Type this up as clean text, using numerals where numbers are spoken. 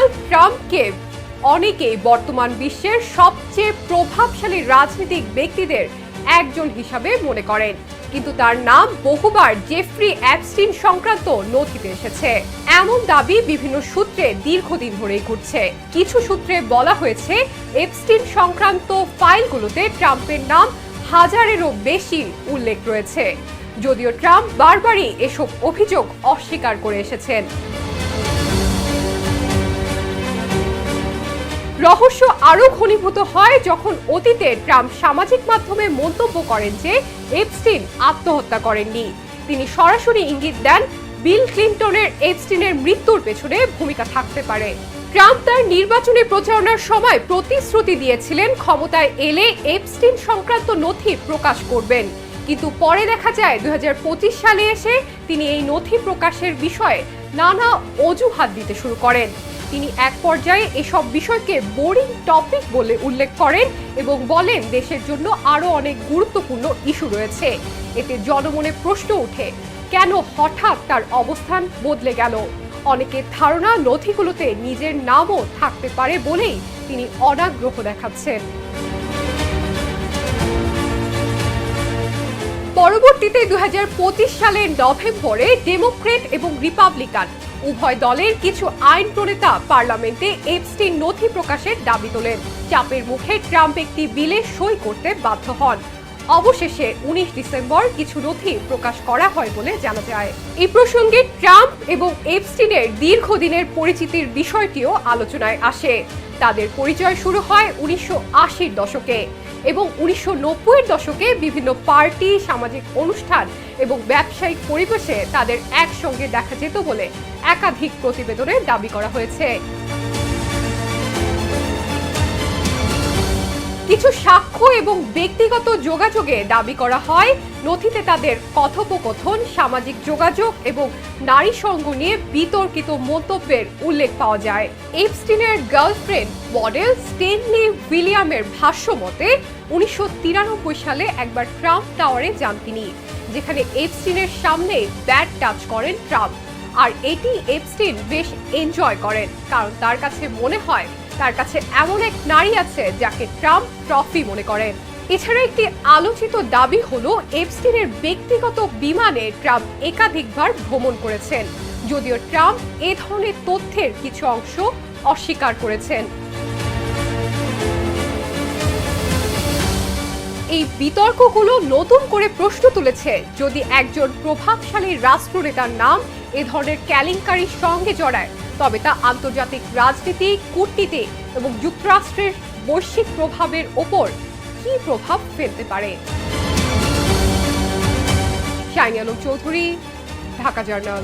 Donald ট্রাম্পকে অনেকেই বর্তমান বিশ্বের সবচেয়ে প্রভাবশালী রাজনৈতিক ব্যক্তিদের একজন হিসাবে মনে করেন, কিন্তু তার নাম বহুবার জেফ্রি অ্যাপস্টিন সংক্রান্ত নথিতে এসেছে। এমন দাবি বিভিন্ন সূত্রে দীর্ঘদিন ধরেই ঘুরছে। কিছু সূত্রে বলা হয়েছে অ্যাপস্টিন সংক্রান্ত ফাইলগুলোতে ট্রাম্পের নাম হাজারেরও বেশি উল্লেখ রয়েছে, যদিও ট্রাম্প বারবারই এসব অভিযোগ অস্বীকার করে এসেছেন। রহস্য আরও ঘনীভূত হয় যখন অতীতে ট্রাম্প সামাজিক মাধ্যমে মন্তব্য করেন যে এপস্টিন আত্মহত্যা করেননি। তিনি সরাসরি ইঙ্গিত দেন বিল ক্লিনটনের এপস্টিনের মৃত্যুর পেছনে ভূমিকা থাকতে পারে। ট্রাম্প তার নির্বাচনী প্রচারণার সময় প্রতিশ্রুতি দিয়েছিলেন ক্ষমতায় এলে এপস্টিন সংক্রান্ত নথি প্রকাশ করবেন, কিন্তু পরে দেখা যায় 2025 সালে এসে তিনি এই নথি প্রকাশের বিষয়ে নানা অজুহাত দিতে শুরু করেন। তিনি এক পর্যায়ে এসব বিষয়কে বোরিং টপিক বলে উল্লেখ করেন এবং বলেন দেশের জন্য আরও অনেক গুরুত্বপূর্ণ ইস্যু রয়েছে। এতে জনমনে প্রশ্ন ওঠে, কেন হঠাৎ তার অবস্থান বদলে গেল? অনেকের ধারণা নথিগুলোতে নিজের নামও থাকতে পারে বলেই তিনি অনাগ্রহ দেখাচ্ছেন। পরবর্তীতে 2025 সালের নভেম্বরে ডেমোক্রেট এবং রিপাবলিকান উভয় দলের কিছু আইন প্রণেতা পার্লামেন্টে এপস্টিন নথি প্রকাশের দাবি তোলেন। চাপের মুখে ট্রাম্প একটি বিলে সই করতে বাধ্য হন। অবশেষে 19 ডিসেম্বর কিছু নথি প্রকাশ করা হয় বলে জানা যায়। এই প্রসঙ্গে ট্রাম্প এবং এপস্টিনের দীর্ঘদিনের পরিচিতির বিষয়টিও আলোচনায় আসে। তাদের পরিচয় শুরু হয় 1980-র দশকে এবং 1990-এর দশকে বিভিন্ন পার্টি, সামাজিক অনুষ্ঠান এবং ব্যবসায়িক পরিবেশে তাদের একসঙ্গে দেখা যেত বলে একাধিক প্রতিবেদনে দাবি করা হয়েছে। কিছু সাক্ষ্য এবং ব্যক্তিগত যোগাযোগে দাবি করা হয় নথিতে তাদের কথোপকথন, সামাজিক যোগাযোগ এবং নারী সঙ্গ নিয়ে বিতর্কিত মন্তব্যের উল্লেখ পাওয়া যায়। এপস্টিনের গার্লফ্রেন্ড মডেল স্টেনলি উইলিয়ামের ভাষ্য মতে 1993 সালে একবার ট্রাম্প টাওয়ারে যান তিনি, যেখানে এপস্টিনের সামনে ব্যাড টাচ করেন ট্রাম্প। আর এটি এপস্টিন বেশ এনজয় করেন, কারণ তার কাছে মনে হয় তার কাছে এমন এক নারী আছে যাকে ট্রাম্প ট্রফি মনে করেন। এছাড়া একটি আলোচিত দাবি হলো এপস্টিনের ব্যক্তিগত বিমানে ট্রাম্প একাধিকবার ভ্রমণ করেছেন, যদিও ট্রাম্প এ ধরনের তথ্যের কিছু অংশ অস্বীকার করেছেন। এই বিতর্কগুলো নতুন করে প্রশ্ন তুলেছে, যদি একজন প্রভাবশালী রাষ্ট্রনেতার নাম এ ধরনের কেলেঙ্কারির সঙ্গে জড়ায়, তবে তা আন্তর্জাতিক রাজনীতি, কূটনীতি এবং যুক্তরাষ্ট্রের বৈশ্বিক প্রভাবের ওপর কি প্রভাব ফেলতে পারে। Shiny Alam Chowdhury, Dhaka journal.